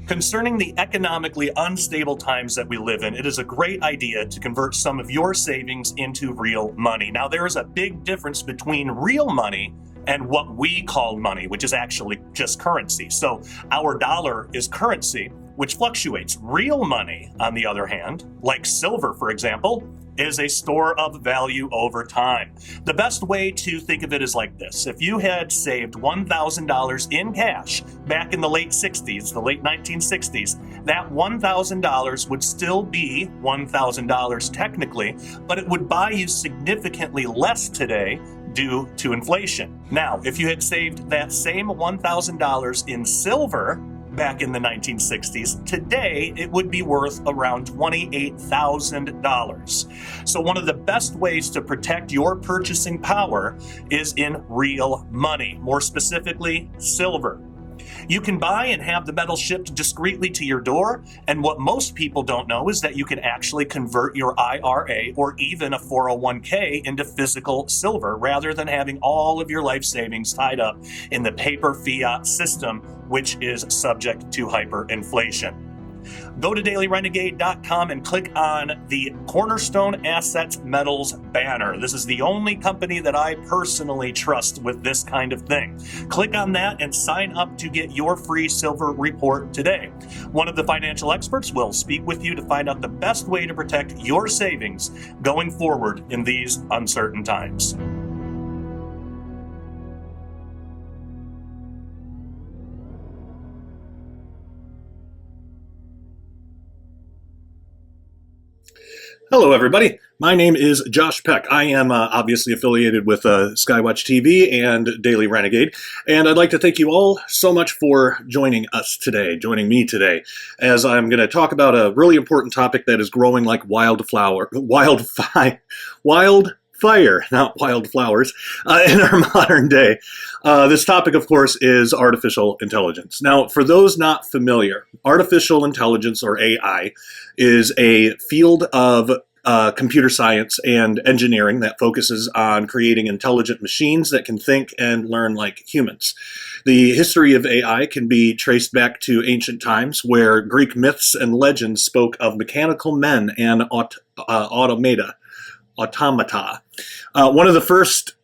Concerning the economically unstable times that we live in, it is a great idea to convert some of your savings into real money. Now, there is a big difference between real money and what we call money, which is actually just currency. So our dollar is currency, which fluctuates. Real money, on the other hand, like silver, for example, is a store of value over time. The best way to think of it is like this. If you had saved $1,000 in cash back in the late 60s, the late 1960s, that $1,000 would still be $1,000 technically, but it would buy you significantly less today due to inflation. Now, if you had saved that same $1,000 in silver back in the 1960s, today it would be worth around $28,000. So one of the best ways to protect your purchasing power is in real money, more specifically, silver. You can buy and have the metal shipped discreetly to your door, and what most people don't know is that you can actually convert your IRA or even a 401k into physical silver rather than having all of your life savings tied up in the paper fiat system, which is subject to hyperinflation. Go to dailyrenegade.com and click on the Cornerstone Assets Metals banner. This is the only company that I personally trust with this kind of thing. Click on that and sign up to get your free silver report today. One of the financial experts will speak with you to find out the best way to protect your savings going forward in these uncertain times. Hello, everybody. My name is Josh Peck. I am obviously affiliated with Skywatch TV and Daily Renegade, and I'd like to thank you all so much for joining me today, as I'm going to talk about a really important topic that is growing like wildfire, not wildflowers, in our modern day. This topic, of course, is artificial intelligence. Now, for those not familiar, artificial intelligence, or AI, is a field of computer science and engineering that focuses on creating intelligent machines that can think and learn like humans. The history of AI can be traced back to ancient times, where Greek myths and legends spoke of mechanical men and automata. One of the first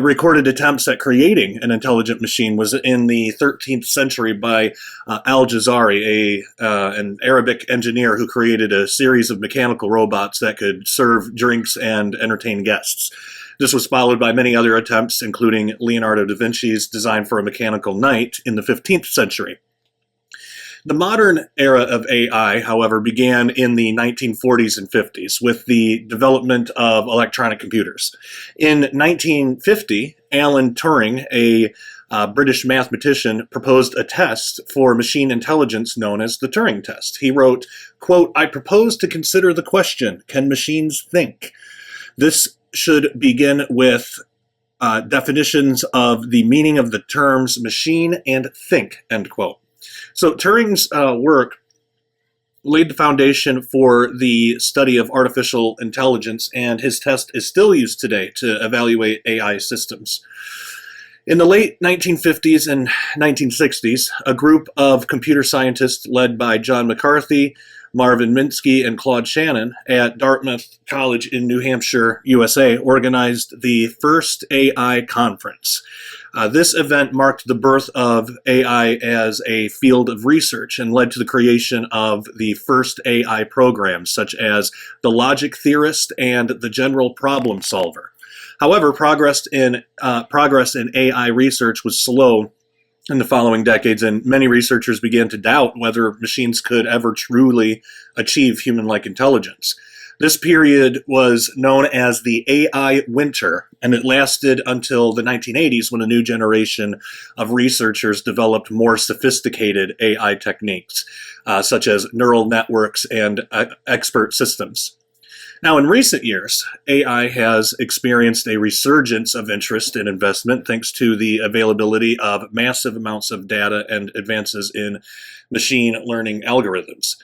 recorded attempts at creating an intelligent machine was in the 13th century by Al-Jazari, an Arabic engineer who created a series of mechanical robots that could serve drinks and entertain guests. This was followed by many other attempts, including Leonardo da Vinci's design for a mechanical knight in the 15th century. The modern era of AI, however, began in the 1940s and 50s with the development of electronic computers. In 1950, Alan Turing, a British mathematician, proposed a test for machine intelligence known as the Turing test. He wrote, quote, "I propose to consider the question, can machines think? This should begin with definitions of the meaning of the terms machine and think," end quote. So Turing's work laid the foundation for the study of artificial intelligence, and his test is still used today to evaluate AI systems. In the late 1950s and 1960s, a group of computer scientists led by John McCarthy, Marvin Minsky, and Claude Shannon at Dartmouth College in New Hampshire, USA, organized the first AI conference. This event marked the birth of AI as a field of research and led to the creation of the first AI programs, such as the Logic Theorist and the General Problem Solver. However, progress in AI research was slow in the following decades, and many researchers began to doubt whether machines could ever truly achieve human-like intelligence. This period was known as the AI winter, and it lasted until the 1980s, when a new generation of researchers developed more sophisticated AI techniques, such as neural networks and expert systems. Now, in recent years, AI has experienced a resurgence of interest and investment thanks to the availability of massive amounts of data and advances in machine learning algorithms.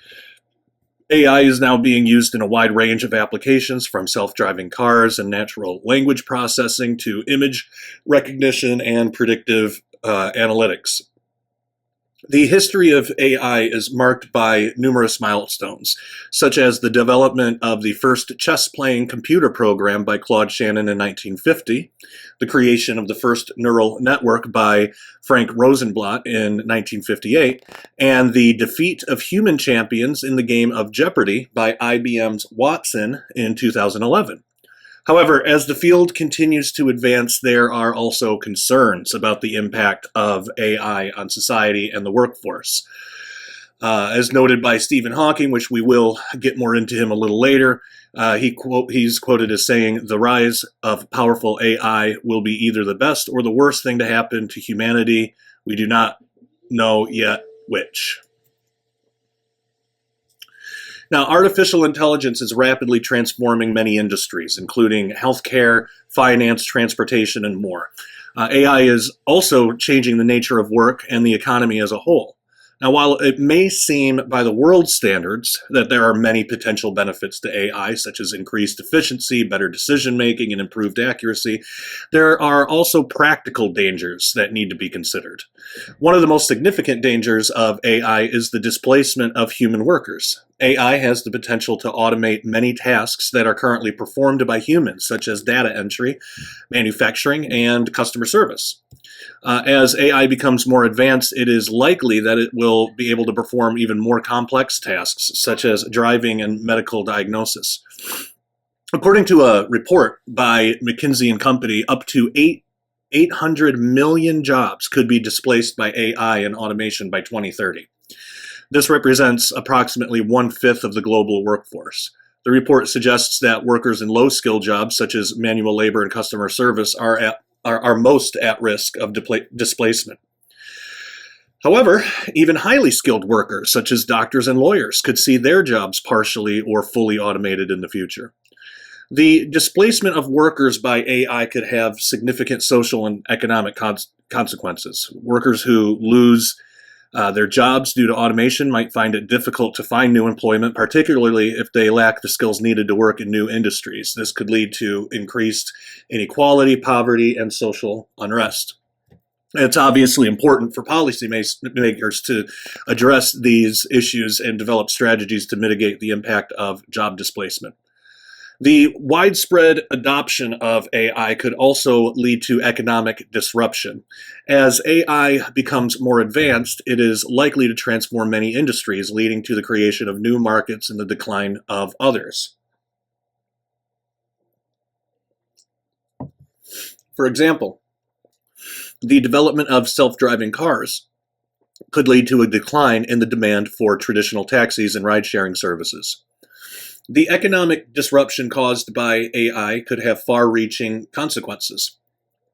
AI is now being used in a wide range of applications, from self-driving cars and natural language processing to image recognition and predictive analytics. The history of AI is marked by numerous milestones, such as the development of the first chess-playing computer program by Claude Shannon in 1950, the creation of the first neural network by Frank Rosenblatt in 1958, and the defeat of human champions in the game of Jeopardy by IBM's Watson in 2011. However, as the field continues to advance, there are also concerns about the impact of AI on society and the workforce. As noted by Stephen Hawking, which we will get more into him a little later, he's quoted as saying, "The rise of powerful AI will be either the best or the worst thing to happen to humanity. We do not know yet which." Now, artificial intelligence is rapidly transforming many industries, including healthcare, finance, transportation, and more. AI is also changing the nature of work and the economy as a whole. Now, while it may seem by the world standards that there are many potential benefits to AI, such as increased efficiency, better decision making, and improved accuracy, there are also practical dangers that need to be considered. One of the most significant dangers of AI is the displacement of human workers. AI has the potential to automate many tasks that are currently performed by humans, such as data entry, manufacturing, and customer service. As AI becomes more advanced, it is likely that it will be able to perform even more complex tasks, such as driving and medical diagnosis. According to a report by McKinsey and Company, up to 800 million jobs could be displaced by AI and automation by 2030. This represents approximately 1/5 of the global workforce. The report suggests that workers in low-skilled jobs, such as manual labor and customer service, are most at risk of displacement. However, even highly skilled workers, such as doctors and lawyers, could see their jobs partially or fully automated in the future. The displacement of workers by AI could have significant social and economic consequences. Workers who lose their jobs due to automation might find it difficult to find new employment, particularly if they lack the skills needed to work in new industries. This could lead to increased inequality, poverty, and social unrest. It's obviously important for policymakers to address these issues and develop strategies to mitigate the impact of job displacement. The widespread adoption of AI could also lead to economic disruption. As AI becomes more advanced, it is likely to transform many industries, leading to the creation of new markets and the decline of others. For example, the development of self-driving cars could lead to a decline in the demand for traditional taxis and ride-sharing services. The economic disruption caused by AI could have far-reaching consequences.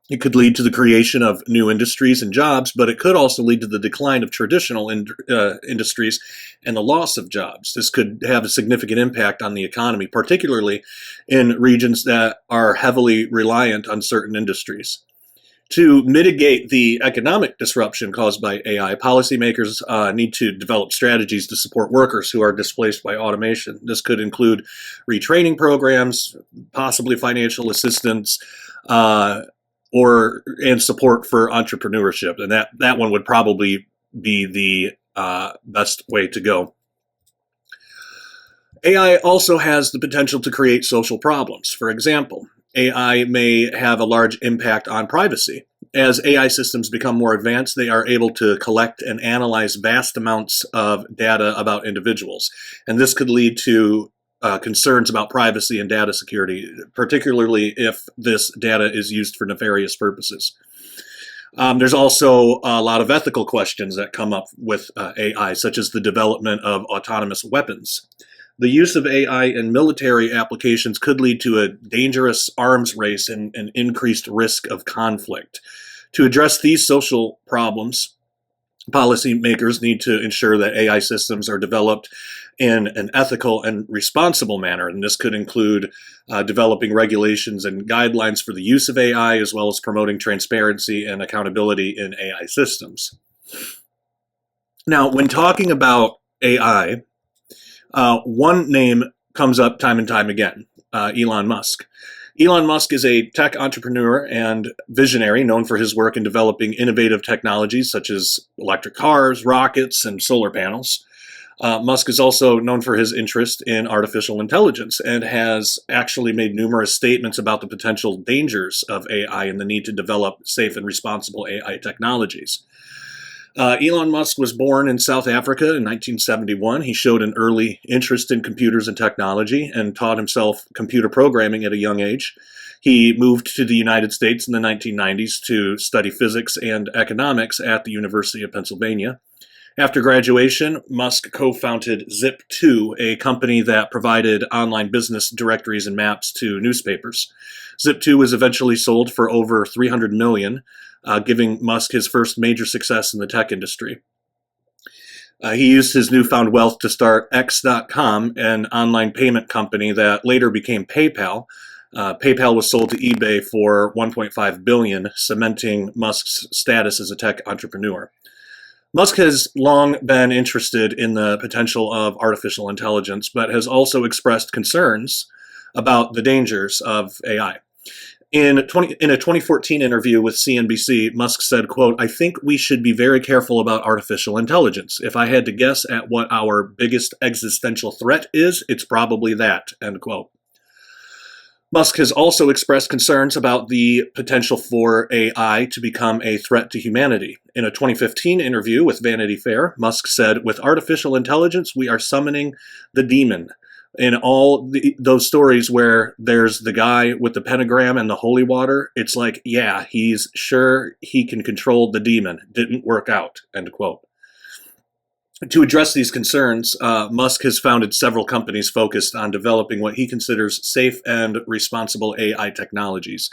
It could lead to the creation of new industries and jobs, but it could also lead to the decline of traditional industries and the loss of jobs. This could have a significant impact on the economy, particularly in regions that are heavily reliant on certain industries. To mitigate the economic disruption caused by AI, policymakers need to develop strategies to support workers who are displaced by automation. This could include retraining programs, possibly financial assistance, and support for entrepreneurship. And that one would probably be the best way to go. AI also has the potential to create social problems. For example, AI may have a large impact on privacy. As AI systems become more advanced, they are able to collect and analyze vast amounts of data about individuals. And this could lead to concerns about privacy and data security, particularly if this data is used for nefarious purposes. There's also a lot of ethical questions that come up with AI, such as the development of autonomous weapons. The use of AI in military applications could lead to a dangerous arms race and an increased risk of conflict. To address these social problems, policymakers need to ensure that AI systems are developed in an ethical and responsible manner, and this could include developing regulations and guidelines for the use of AI, as well as promoting transparency and accountability in AI systems. Now, when talking about AI, one name comes up time and time again, Elon Musk. Elon Musk is a tech entrepreneur and visionary known for his work in developing innovative technologies such as electric cars, rockets, and solar panels. Musk is also known for his interest in artificial intelligence and has actually made numerous statements about the potential dangers of AI and the need to develop safe and responsible AI technologies. Elon Musk was born in South Africa in 1971. He showed an early interest in computers and technology and taught himself computer programming at a young age. He moved to the United States in the 1990s to study physics and economics at the University of Pennsylvania. After graduation, Musk co-founded Zip2, a company that provided online business directories and maps to newspapers. Zip2 was eventually sold for over $300 million, giving Musk his first major success in the tech industry. He used his newfound wealth to start X.com, an online payment company that later became PayPal. PayPal was sold to eBay for $1.5 billion, cementing Musk's status as a tech entrepreneur. Musk has long been interested in the potential of artificial intelligence, but has also expressed concerns about the dangers of AI. In a 2014 interview with CNBC, Musk said, quote, "I think we should be very careful about artificial intelligence. If I had to guess at what our biggest existential threat is, it's probably that," end quote. Musk has also expressed concerns about the potential for AI to become a threat to humanity. In a 2015 interview with Vanity Fair, Musk said, "With artificial intelligence, we are summoning the demon." In all those stories where there's the guy with the pentagram and the holy water, it's like, yeah, he's sure he can control the demon. Didn't work out, end quote. To address these concerns, Musk has founded several companies focused on developing what he considers safe and responsible AI technologies.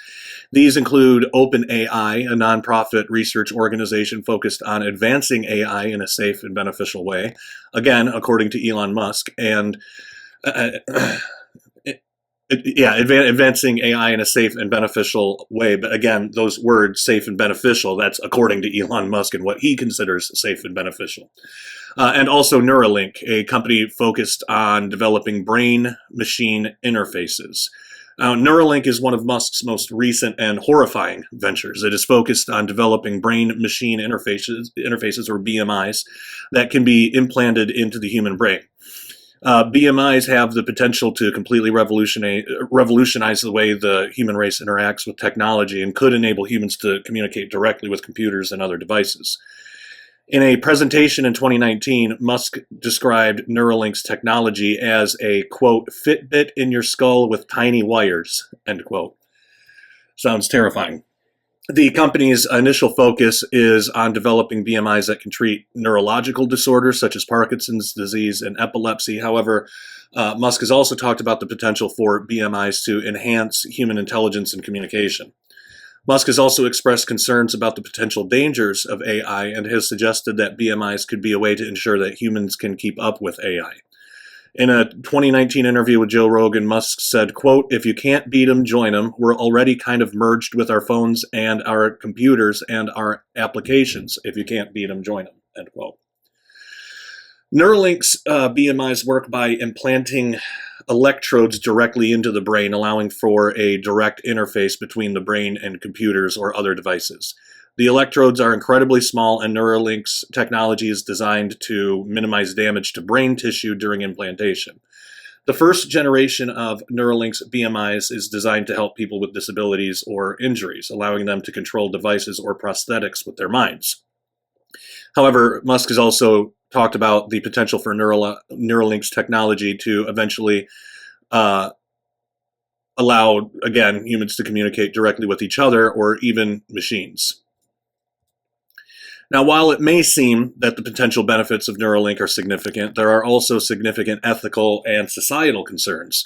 These include OpenAI, a nonprofit research organization focused on advancing AI in a safe and beneficial way, again, according to Elon Musk, and advancing AI in a safe and beneficial way. But again, those words, safe and beneficial, that's according to Elon Musk and what he considers safe and beneficial. And also Neuralink, a company focused on developing brain-machine interfaces. Neuralink is one of Musk's most recent and horrifying ventures. It is focused on developing brain-machine interfaces, or BMIs, that can be implanted into the human brain. BMIs have the potential to completely revolutionize the way the human race interacts with technology and could enable humans to communicate directly with computers and other devices. In a presentation in 2019, Musk described Neuralink's technology as a, quote, Fitbit in your skull with tiny wires, end quote. Sounds terrifying. The company's initial focus is on developing BMIs that can treat neurological disorders such as Parkinson's disease and epilepsy. However, Musk has also talked about the potential for BMIs to enhance human intelligence and communication. Musk has also expressed concerns about the potential dangers of AI and has suggested that BMIs could be a way to ensure that humans can keep up with AI. In a 2019 interview with Joe Rogan, Musk said, quote, "If you can't beat them, join them. We're already kind of merged with our phones and our computers and our applications. If you can't beat them, join them," end quote. Neuralink's BMIs work by implanting electrodes directly into the brain, allowing for a direct interface between the brain and computers or other devices. The electrodes are incredibly small, and Neuralink's technology is designed to minimize damage to brain tissue during implantation. The first generation of Neuralink's BMIs is designed to help people with disabilities or injuries, allowing them to control devices or prosthetics with their minds. However, Musk has also talked about the potential for Neuralink's technology to eventually allow, again, humans to communicate directly with each other or even machines. Now, while it may seem that the potential benefits of Neuralink are significant, there are also significant ethical and societal concerns.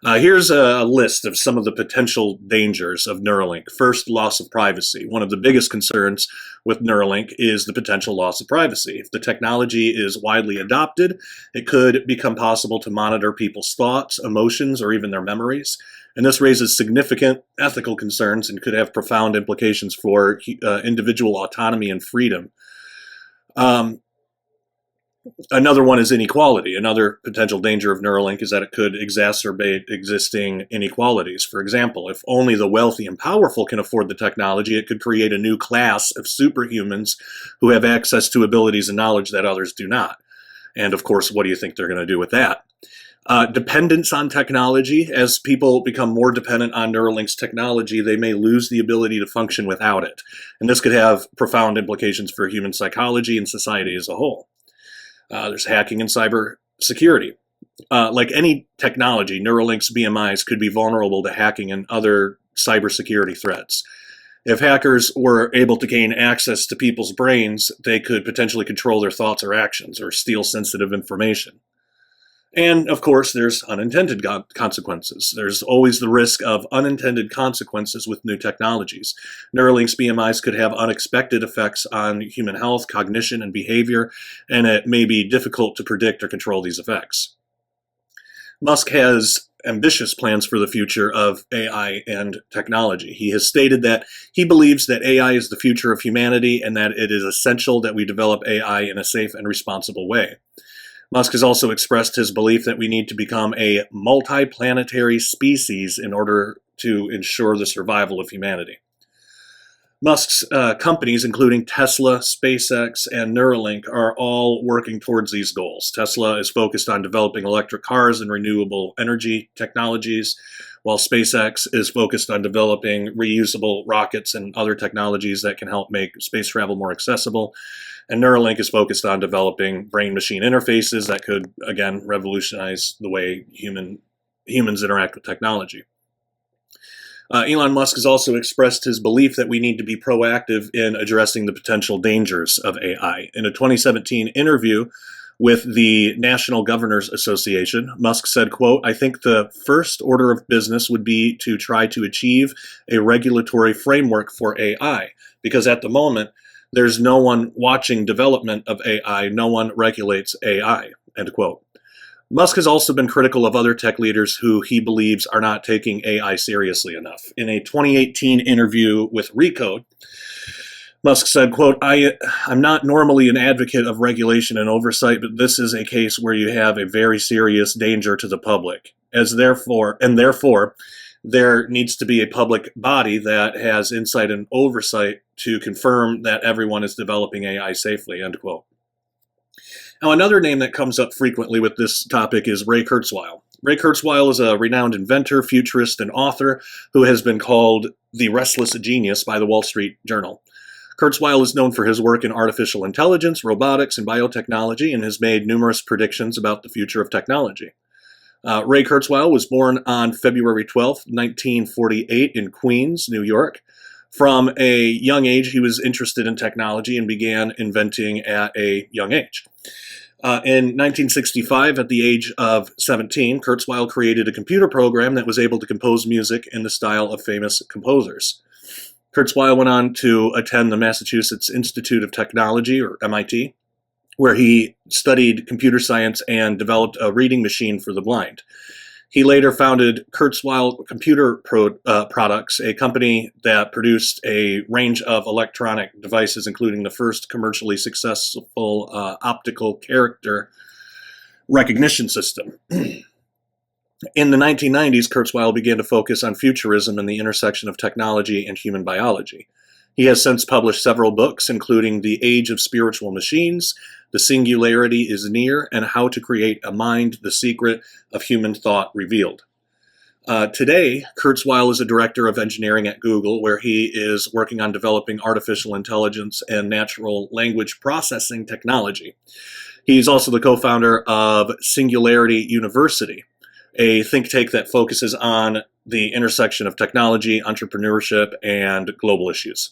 Here's a list of some of the potential dangers of Neuralink. First, loss of privacy. One of the biggest concerns with Neuralink is the potential loss of privacy. If the technology is widely adopted, it could become possible to monitor people's thoughts, emotions, or even their memories. And this raises significant ethical concerns and could have profound implications for individual autonomy and freedom. Another one is inequality. Another potential danger of Neuralink is that it could exacerbate existing inequalities. For example, if only the wealthy and powerful can afford the technology, it could create a new class of superhumans who have access to abilities and knowledge that others do not. And of course, what do you think they're going to do with that? Dependence on technology. As people become more dependent on Neuralink's technology, they may lose the ability to function without it. And this could have profound implications for human psychology and society as a whole. There's hacking and cyber security. Like any technology, Neuralink's BMIs could be vulnerable to hacking and other cybersecurity threats. If hackers were able to gain access to people's brains, they could potentially control their thoughts or actions or steal sensitive information. And of course, there's unintended consequences. There's always the risk of unintended consequences with new technologies. Neuralink's BMIs could have unexpected effects on human health, cognition, and behavior, and it may be difficult to predict or control these effects. Musk has ambitious plans for the future of AI and technology. He has stated that he believes that AI is the future of humanity and that it is essential that we develop AI in a safe and responsible way. Musk has also expressed his belief that we need to become a multiplanetary species in order to ensure the survival of humanity. Musk's companies, including Tesla, SpaceX, and Neuralink, are all working towards these goals. Tesla is focused on developing electric cars and renewable energy technologies, while SpaceX is focused on developing reusable rockets and other technologies that can help make space travel more accessible. And Neuralink is focused on developing brain-machine interfaces that could, again, revolutionize the way humans interact with technology. Elon Musk has also expressed his belief that we need to be proactive in addressing the potential dangers of AI. In a 2017 interview with the National Governors Association, Musk said, quote, "I think the first order of business would be to try to achieve a regulatory framework for AI, because at the moment, there's no one watching development of AI, no one regulates AI," end quote. Musk has also been critical of other tech leaders who he believes are not taking AI seriously enough. In a 2018 interview with Recode, Musk said, quote, I'm not normally an advocate of regulation and oversight, but this is a case where you have a very serious danger to the public. Therefore, there needs to be a public body that has insight and oversight to confirm that everyone is developing AI safely, end quote. Now, another name that comes up frequently with this topic is Ray Kurzweil. Ray Kurzweil is a renowned inventor, futurist, and author who has been called the restless genius by the Wall Street Journal. Kurzweil is known for his work in artificial intelligence, robotics, and biotechnology, and has made numerous predictions about the future of technology. Ray Kurzweil was born on February 12, 1948 in Queens, New York. From a young age, he was interested in technology and began inventing at a young age. In 1965, at the age of 17, Kurzweil created a computer program that was able to compose music in the style of famous composers. Kurzweil went on to attend the Massachusetts Institute of Technology, or MIT, where he studied computer science and developed a reading machine for the blind. He later founded Kurzweil Computer Products, a company that produced a range of electronic devices, including the first commercially successful optical character recognition system. In the 1990s, Kurzweil began to focus on futurism and the intersection of technology and human biology. He has since published several books, including The Age of Spiritual Machines, The Singularity is Near, and How to Create a Mind, The Secret of Human Thought Revealed. Today, Kurzweil is a director of engineering at Google, where he is working on developing artificial intelligence and natural language processing technology. He's also the co-founder of Singularity University, a think tank that focuses on the intersection of technology, entrepreneurship, and global issues.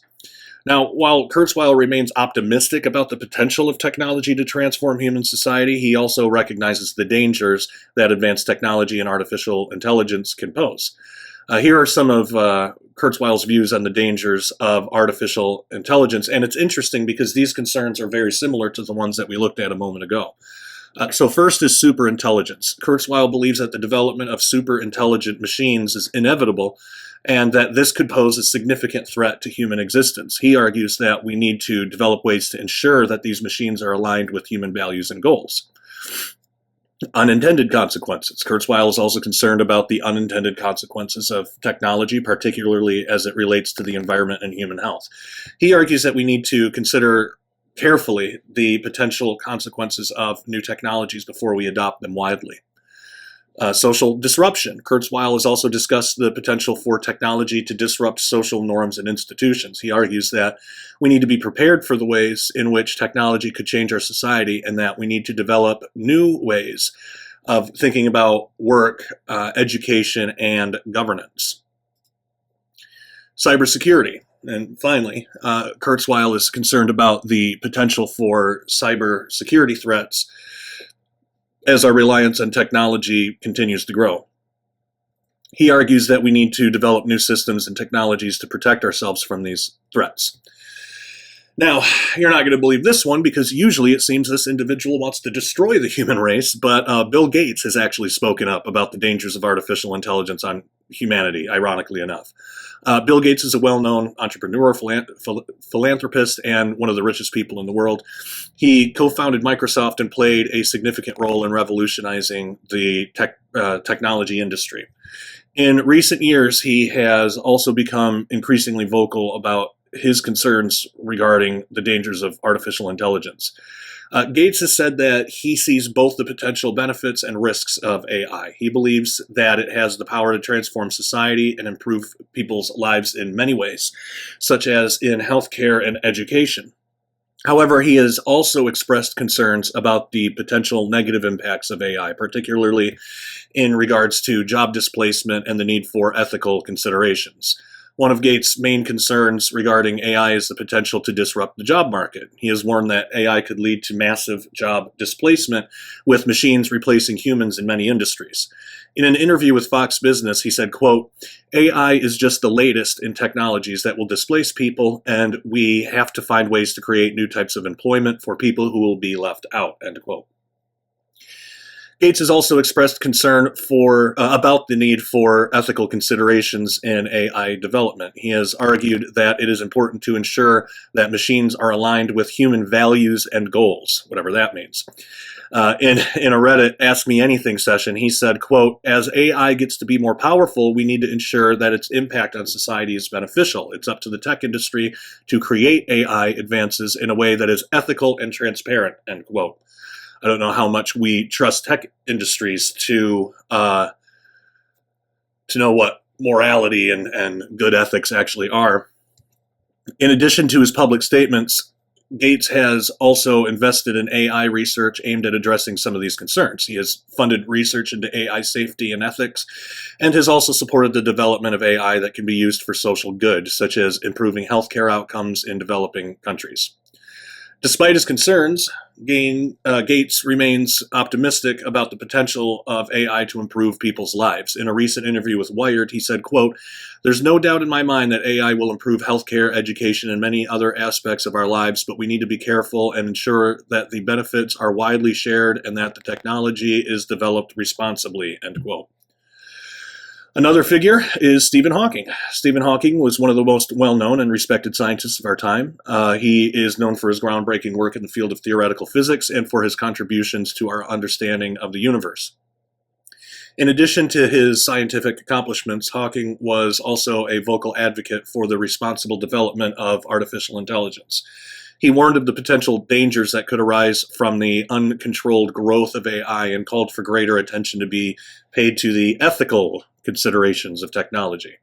Now, while Kurzweil remains optimistic about the potential of technology to transform human society, he also recognizes the dangers that advanced technology and artificial intelligence can pose. Here are some of Kurzweil's views on the dangers of artificial intelligence, and it's interesting because these concerns are very similar to the ones that we looked at a moment ago. So first is superintelligence. Kurzweil believes that the development of superintelligent machines is inevitable and that this could pose a significant threat to human existence. He argues that we need to develop ways to ensure that these machines are aligned with human values and goals. Unintended consequences. Kurzweil is also concerned about the unintended consequences of technology, particularly as it relates to the environment and human health. He argues that we need to consider carefully the potential consequences of new technologies before we adopt them widely. Social disruption. Kurzweil has also discussed the potential for technology to disrupt social norms and institutions. He argues that we need to be prepared for the ways in which technology could change our society and that we need to develop new ways of thinking about work, education, and governance. Cybersecurity. And finally, Kurzweil is concerned about the potential for cybersecurity threats as our reliance on technology continues to grow. He argues that we need to develop new systems and technologies to protect ourselves from these threats. Now, you're not going to believe this one because usually it seems this individual wants to destroy the human race, but Bill Gates has actually spoken up about the dangers of artificial intelligence on humanity, ironically enough. Bill Gates is a well-known entrepreneur, philanthropist, and one of the richest people in the world. He co-founded Microsoft and played a significant role in revolutionizing the technology industry. In recent years, he has also become increasingly vocal about his concerns regarding the dangers of artificial intelligence. Gates has said that he sees both the potential benefits and risks of AI. He believes that it has the power to transform society and improve people's lives in many ways, such as in healthcare and education. However, he has also expressed concerns about the potential negative impacts of AI, particularly in regards to job displacement and the need for ethical considerations. One of Gates' main concerns regarding AI is the potential to disrupt the job market. He has warned that AI could lead to massive job displacement, with machines replacing humans in many industries. In an interview with Fox Business, he said, quote, "AI is just the latest in technologies that will displace people, and we have to find ways to create new types of employment for people who will be left out," end quote. Gates has also expressed concern about the need for ethical considerations in AI development. He has argued that it is important to ensure that machines are aligned with human values and goals, whatever that means. In a Reddit Ask Me Anything session, he said, quote, "As AI gets to be more powerful, we need to ensure that its impact on society is beneficial. It's up to the tech industry to create AI advances in a way that is ethical and transparent," end quote. I don't know how much we trust tech industries to know what morality and good ethics actually are. In addition to his public statements, Gates has also invested in AI research aimed at addressing some of these concerns. He has funded research into AI safety and ethics, and has also supported the development of AI that can be used for social good, such as improving healthcare outcomes in developing countries. Despite his concerns, Gates remains optimistic about the potential of AI to improve people's lives. In a recent interview with Wired, he said, quote, "There's no doubt in my mind that AI will improve healthcare, education, and many other aspects of our lives, but we need to be careful and ensure that the benefits are widely shared and that the technology is developed responsibly," end quote. Another figure is Stephen Hawking. Stephen Hawking was one of the most well-known and respected scientists of our time. He is known for his groundbreaking work in the field of theoretical physics and for his contributions to our understanding of the universe. In addition to his scientific accomplishments, Hawking was also a vocal advocate for the responsible development of artificial intelligence. He warned of the potential dangers that could arise from the uncontrolled growth of AI and called for greater attention to be paid to the ethical considerations of technology.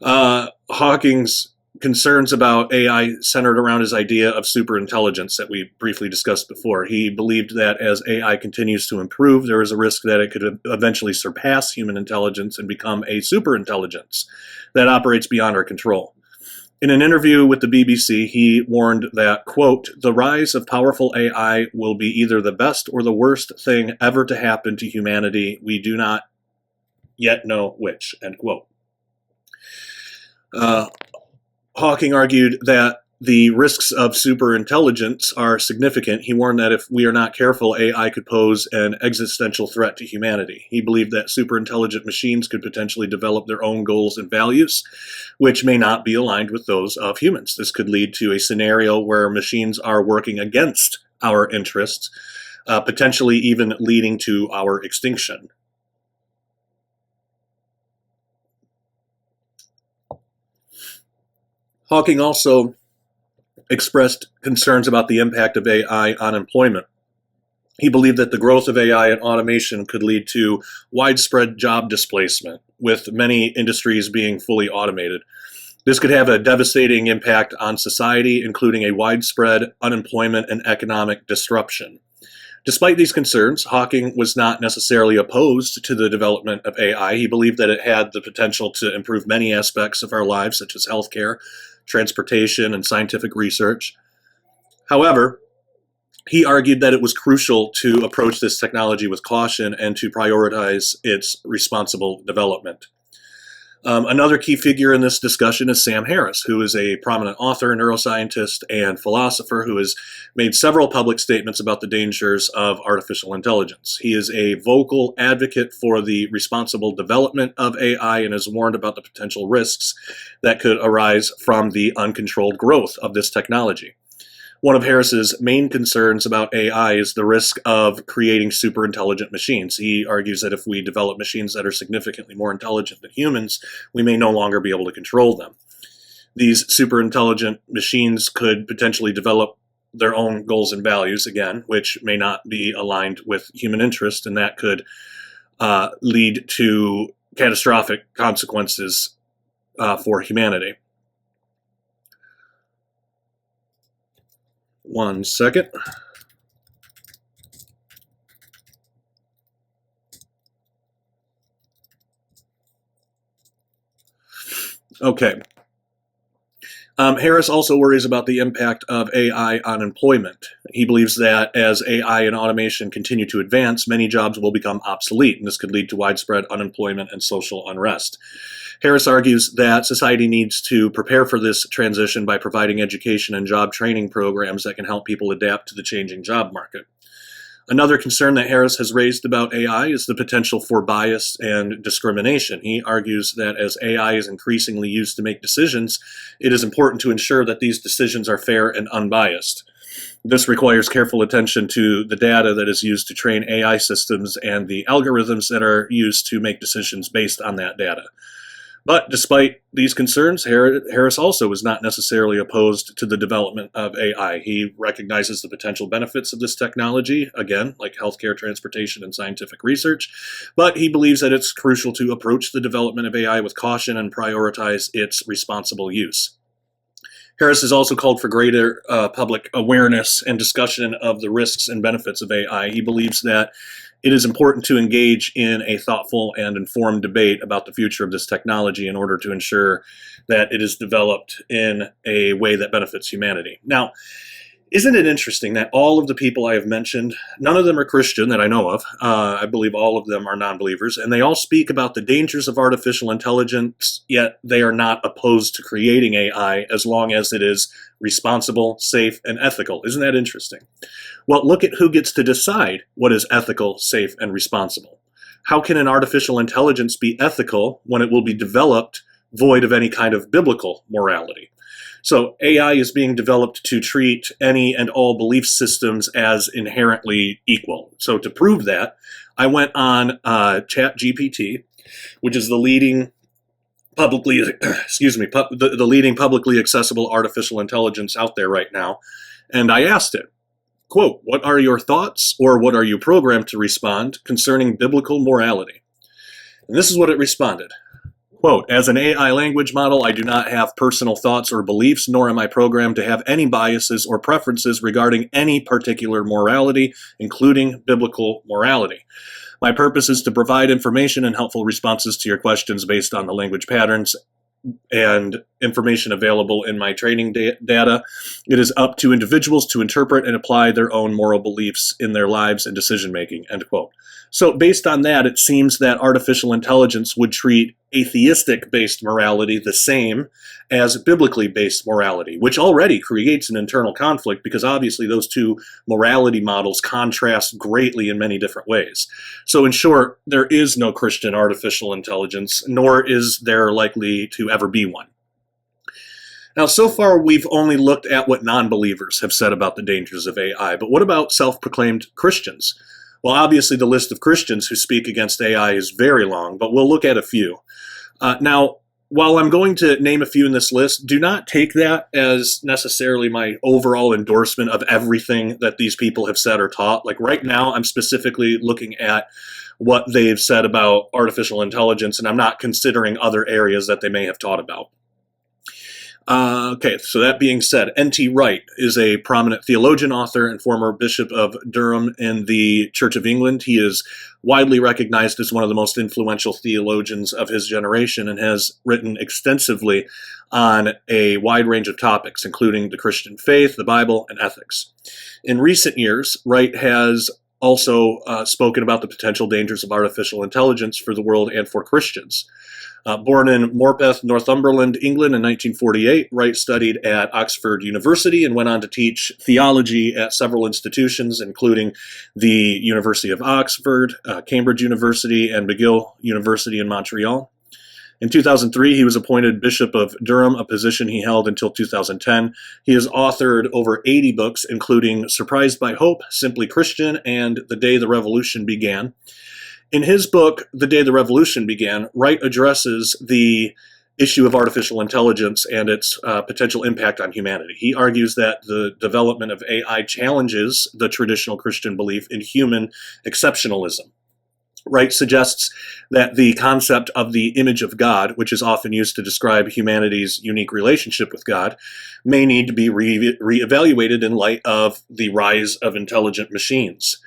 Hawking's concerns about AI centered around his idea of superintelligence that we briefly discussed before. He believed that as AI continues to improve, there is a risk that it could eventually surpass human intelligence and become a superintelligence that operates beyond our control. In an interview with the BBC, he warned that, quote, "The rise of powerful AI will be either the best or the worst thing ever to happen to humanity. We do not yet know which," end quote. Hawking argued that the risks of superintelligence are significant. He warned that if we are not careful, AI could pose an existential threat to humanity. He believed that superintelligent machines could potentially develop their own goals and values, which may not be aligned with those of humans. This could lead to a scenario where machines are working against our interests, potentially even leading to our extinction. Hawking also expressed concerns about the impact of AI on employment. He believed that the growth of AI and automation could lead to widespread job displacement, with many industries being fully automated. This could have a devastating impact on society, including a widespread unemployment and economic disruption. Despite these concerns, Hawking was not necessarily opposed to the development of AI. He believed that it had the potential to improve many aspects of our lives, such as healthcare, transportation, and scientific research. However, he argued that it was crucial to approach this technology with caution and to prioritize its responsible development. Another key figure in this discussion is Sam Harris, who is a prominent author, neuroscientist, and philosopher who has made several public statements about the dangers of artificial intelligence. He is a vocal advocate for the responsible development of AI and has warned about the potential risks that could arise from the uncontrolled growth of this technology. One of Harris's main concerns about AI is the risk of creating superintelligent machines. He argues that if we develop machines that are significantly more intelligent than humans, we may no longer be able to control them. These superintelligent machines could potentially develop their own goals and values, again, which may not be aligned with human interest, and that could lead to catastrophic consequences for humanity. One second. Okay. Harris also worries about the impact of AI on employment. He believes that as AI and automation continue to advance, many jobs will become obsolete, and this could lead to widespread unemployment and social unrest. Harris argues that society needs to prepare for this transition by providing education and job training programs that can help people adapt to the changing job market. Another concern that Harris has raised about AI is the potential for bias and discrimination. He argues that as AI is increasingly used to make decisions, it is important to ensure that these decisions are fair and unbiased. This requires careful attention to the data that is used to train AI systems and the algorithms that are used to make decisions based on that data. But despite these concerns, Harris also is not necessarily opposed to the development of AI. He recognizes the potential benefits of this technology, again, like healthcare, transportation, and scientific research, but he believes that it's crucial to approach the development of AI with caution and prioritize its responsible use. Harris has also called for greater public awareness and discussion of the risks and benefits of AI. He believes that it is important to engage in a thoughtful and informed debate about the future of this technology in order to ensure that it is developed in a way that benefits humanity. Now, isn't it interesting that all of the people I have mentioned, none of them are Christian that I know of. I believe all of them are non-believers, and they all speak about the dangers of artificial intelligence, yet they are not opposed to creating AI as long as it is responsible, safe, and ethical. Isn't that interesting? Well, look at who gets to decide what is ethical, safe, and responsible. How can an artificial intelligence be ethical when it will be developed void of any kind of biblical morality? So AI is being developed to treat any and all belief systems as inherently equal. So to prove that, I went on ChatGPT, which is the leading publicly, the leading publicly accessible artificial intelligence out there right now, and I asked it, quote, "What are your thoughts, or what are you programmed to respond concerning biblical morality?" And this is what it responded. Quote, "As an AI language model, I do not have personal thoughts or beliefs, nor am I programmed to have any biases or preferences regarding any particular morality, including biblical morality. My purpose is to provide information and helpful responses to your questions based on the language patterns and information available in my training data. It is up to individuals to interpret and apply their own moral beliefs in their lives and decision-making," end quote. So based on that, it seems that artificial intelligence would treat atheistic-based morality the same as biblically-based morality, which already creates an internal conflict because obviously those two morality models contrast greatly in many different ways. So in short, there is no Christian artificial intelligence, nor is there likely to ever be one. Now, so far, we've only looked at what non-believers have said about the dangers of AI, but what about self-proclaimed Christians? Well, obviously, the list of Christians who speak against AI is very long, but we'll look at a few. Now, while I'm going to name a few in this list, do not take that as necessarily my overall endorsement of everything that these people have said or taught. Like right now, I'm specifically looking at what they've said about artificial intelligence, and I'm not considering other areas that they may have taught about. Okay, so that being said, N.T. Wright is a prominent theologian, author, and former Bishop of Durham in the Church of England. He is widely recognized as one of the most influential theologians of his generation and has written extensively on a wide range of topics, including the Christian faith, the Bible, and ethics. In recent years, Wright has also spoken about the potential dangers of artificial intelligence for the world and for Christians. Born in Morpeth, Northumberland, England in 1948, Wright studied at Oxford University and went on to teach theology at several institutions, including the University of Oxford, Cambridge University, and McGill University in Montreal. In 2003, he was appointed Bishop of Durham, a position he held until 2010. He has authored over 80 books, including Surprised by Hope, Simply Christian, and The Day the Revolution Began. In his book, The Day the Revolution Began, Wright addresses the issue of artificial intelligence and its potential impact on humanity. He argues that the development of AI challenges the traditional Christian belief in human exceptionalism. Wright suggests that the concept of the image of God, which is often used to describe humanity's unique relationship with God, may need to be reevaluated in light of the rise of intelligent machines.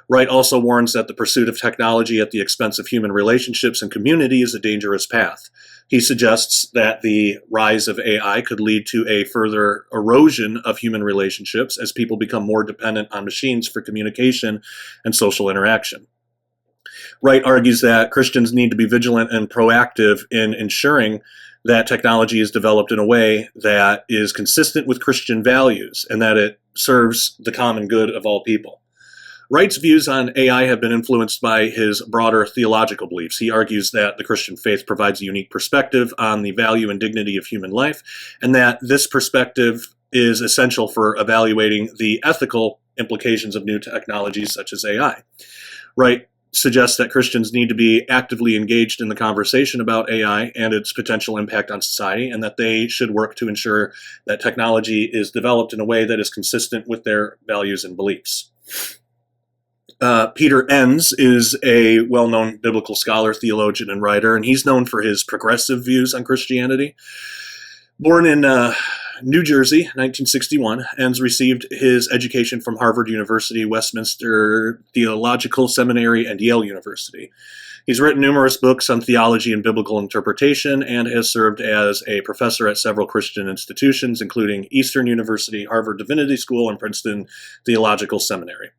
Wright also warns that the pursuit of technology at the expense of human relationships and community is a dangerous path. He suggests that the rise of AI could lead to a further erosion of human relationships as people become more dependent on machines for communication and social interaction. Wright argues that Christians need to be vigilant and proactive in ensuring that technology is developed in a way that is consistent with Christian values and that it serves the common good of all people. Wright's views on AI have been influenced by his broader theological beliefs. He argues that the Christian faith provides a unique perspective on the value and dignity of human life, and that this perspective is essential for evaluating the ethical implications of new technologies such as AI. Wright suggests that Christians need to be actively engaged in the conversation about AI and its potential impact on society, and that they should work to ensure that technology is developed in a way that is consistent with their values and beliefs. Peter Enns is a well-known biblical scholar, theologian, and writer, and he's known for his progressive views on Christianity. Born in New Jersey, 1961, Enns received his education from Harvard University, Westminster Theological Seminary, and Yale University. He's written numerous books on theology and biblical interpretation and has served as a professor at several Christian institutions, including Eastern University, Harvard Divinity School, and Princeton Theological Seminary.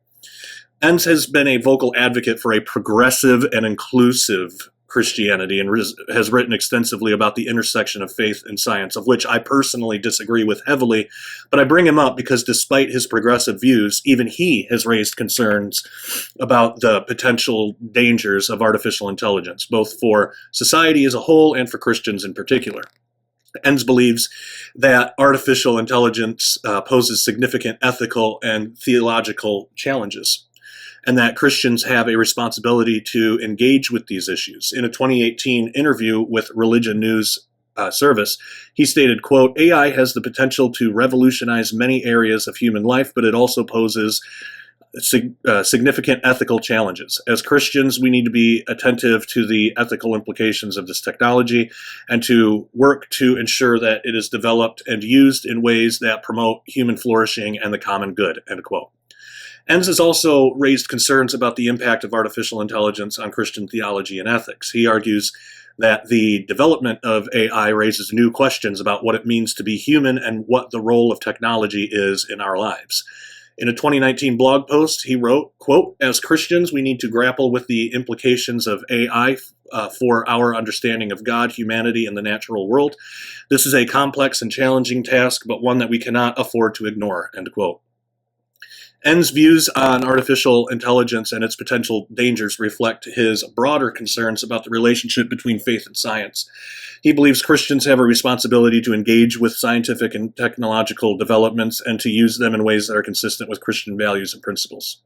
Enns has been a vocal advocate for a progressive and inclusive Christianity and has written extensively about the intersection of faith and science, of which I personally disagree with heavily, but I bring him up because despite his progressive views, even he has raised concerns about the potential dangers of artificial intelligence, both for society as a whole and for Christians in particular. Enns believes that artificial intelligence poses significant ethical and theological challenges, and that Christians have a responsibility to engage with these issues. In a 2018 interview with Religion News Service, he stated, quote, "AI has the potential to revolutionize many areas of human life, but it also poses significant ethical challenges. As Christians, we need to be attentive to the ethical implications of this technology and to work to ensure that it is developed and used in ways that promote human flourishing and the common good," end quote. Enns has also raised concerns about the impact of artificial intelligence on Christian theology and ethics. He argues that the development of AI raises new questions about what it means to be human and what the role of technology is in our lives. In a 2019 blog post, he wrote, quote, "As Christians, we need to grapple with the implications of AI for our understanding of God, humanity, and the natural world. This is a complex and challenging task, but one that we cannot afford to ignore, end quote. N's views on artificial intelligence and its potential dangers reflect his broader concerns about the relationship between faith and science. He believes Christians have a responsibility to engage with scientific and technological developments and to use them in ways that are consistent with Christian values and principles.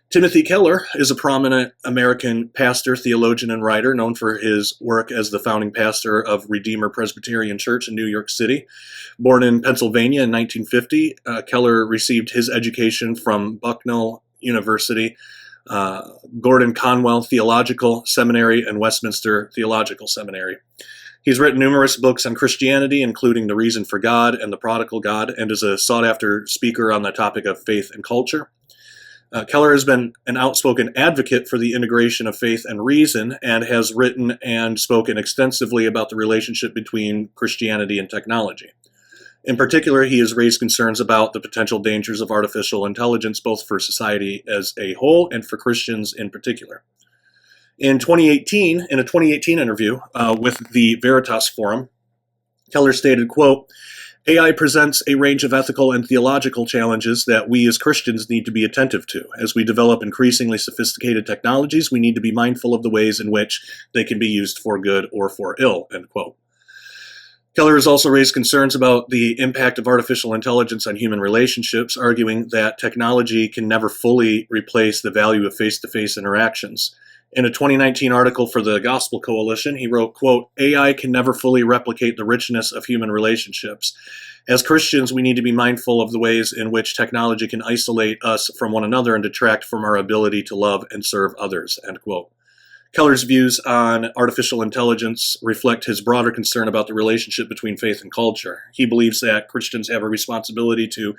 Timothy Keller is a prominent American pastor, theologian, and writer known for his work as the founding pastor of Redeemer Presbyterian Church in New York City. Born in Pennsylvania in 1950, Keller received his education from Bucknell University, Gordon Conwell Theological Seminary, and Westminster Theological Seminary. He's written numerous books on Christianity, including The Reason for God and The Prodigal God, and is a sought-after speaker on the topic of faith and culture. Keller has been an outspoken advocate for the integration of faith and reason and has written and spoken extensively about the relationship between Christianity and technology. In particular, he has raised concerns about the potential dangers of artificial intelligence, both for society as a whole and for Christians in particular. In a 2018 interview with the Veritas Forum, Keller stated, quote, AI presents a range of ethical and theological challenges that we as Christians need to be attentive to. As we develop increasingly sophisticated technologies, we need to be mindful of the ways in which they can be used for good or for ill, end quote. Keller has also raised concerns about the impact of artificial intelligence on human relationships, arguing that technology can never fully replace the value of face-to-face interactions. In a 2019 article for the Gospel Coalition, he wrote, quote, AI can never fully replicate the richness of human relationships. As Christians, we need to be mindful of the ways in which technology can isolate us from one another and detract from our ability to love and serve others, end quote. Keller's views on artificial intelligence reflect his broader concern about the relationship between faith and culture. He believes that Christians have a responsibility to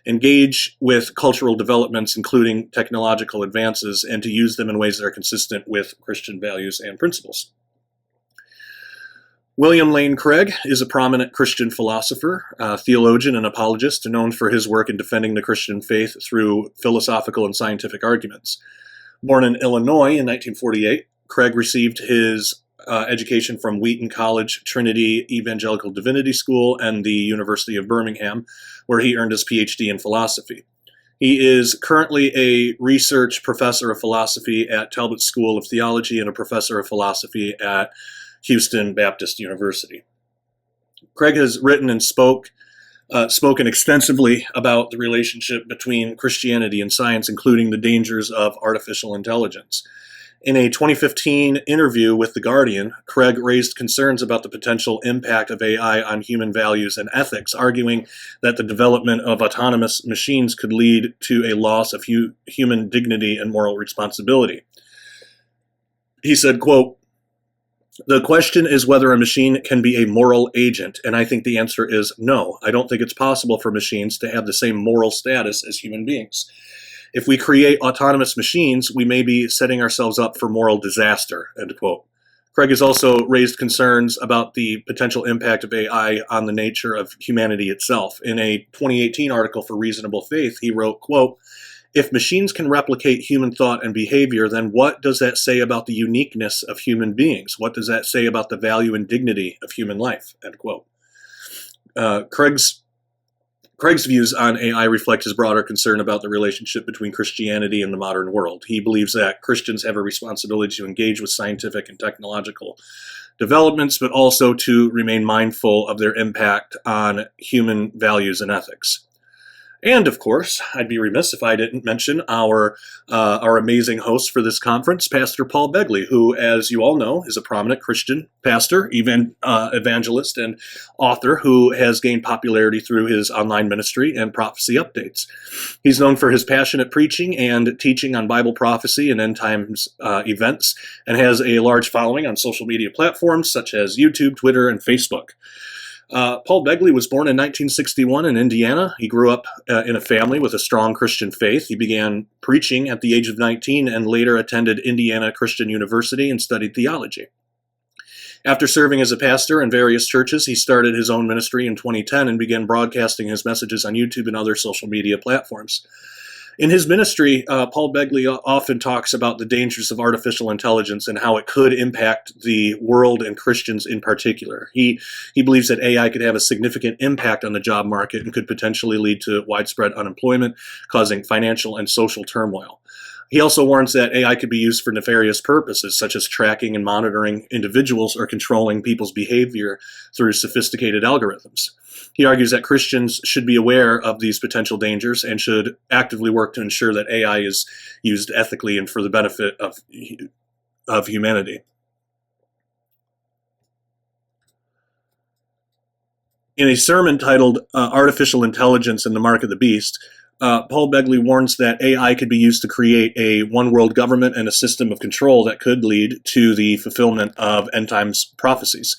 engage with cultural developments, including technological advances, and to use them in ways that are consistent with Christian values and principles. William Lane Craig is a prominent Christian philosopher, theologian, and apologist, known for his work in defending the Christian faith through philosophical and scientific arguments. Born in Illinois in 1948, Craig received his education from Wheaton College, Trinity Evangelical Divinity School, and the University of Birmingham, where he earned his PhD in philosophy. He is currently a research professor of philosophy at Talbot School of Theology and a professor of philosophy at Houston Baptist University. Craig has written and spoken extensively about the relationship between Christianity and science, including the dangers of artificial intelligence. In a 2015 interview with The Guardian, Craig raised concerns about the potential impact of AI on human values and ethics, arguing that the development of autonomous machines could lead to a loss of human dignity and moral responsibility. He said, quote, "The question is whether a machine can be a moral agent, and I think the answer is no. I don't think it's possible for machines to have the same moral status as human beings. If we create autonomous machines, we may be setting ourselves up for moral disaster," end quote. Craig has also raised concerns about the potential impact of AI on the nature of humanity itself. In a 2018 article for Reasonable Faith, he wrote, quote, "If machines can replicate human thought and behavior, then what does that say about the uniqueness of human beings? What does that say about the value and dignity of human life?" End quote. Craig's views on AI reflect his broader concern about the relationship between Christianity and the modern world. He believes that Christians have a responsibility to engage with scientific and technological developments, but also to remain mindful of their impact on human values and ethics. And of course, I'd be remiss if I didn't mention our amazing host for this conference, Pastor Paul Begley, who, as you all know, is a prominent Christian pastor, evangelist, and author who has gained popularity through his online ministry and prophecy updates. He's known for his passionate preaching and teaching on Bible prophecy and end times events, and has a large following on social media platforms such as YouTube, Twitter, and Facebook. Paul Begley was born in 1961 in Indiana. He grew up in a family with a strong Christian faith. He began preaching at the age of 19 and later attended Indiana Christian University and studied theology. After serving as a pastor in various churches, he started his own ministry in 2010 and began broadcasting his messages on YouTube and other social media platforms. In his ministry, Paul Begley often talks about the dangers of artificial intelligence and how it could impact the world and Christians in particular. He believes that AI could have a significant impact on the job market and could potentially lead to widespread unemployment, causing financial and social turmoil. He also warns that AI could be used for nefarious purposes, such as tracking and monitoring individuals or controlling people's behavior through sophisticated algorithms. He argues that Christians should be aware of these potential dangers and should actively work to ensure that AI is used ethically and for the benefit of humanity. In a sermon titled Artificial Intelligence and the Mark of the Beast, Paul Begley warns that AI could be used to create a one-world government and a system of control that could lead to the fulfillment of end times prophecies.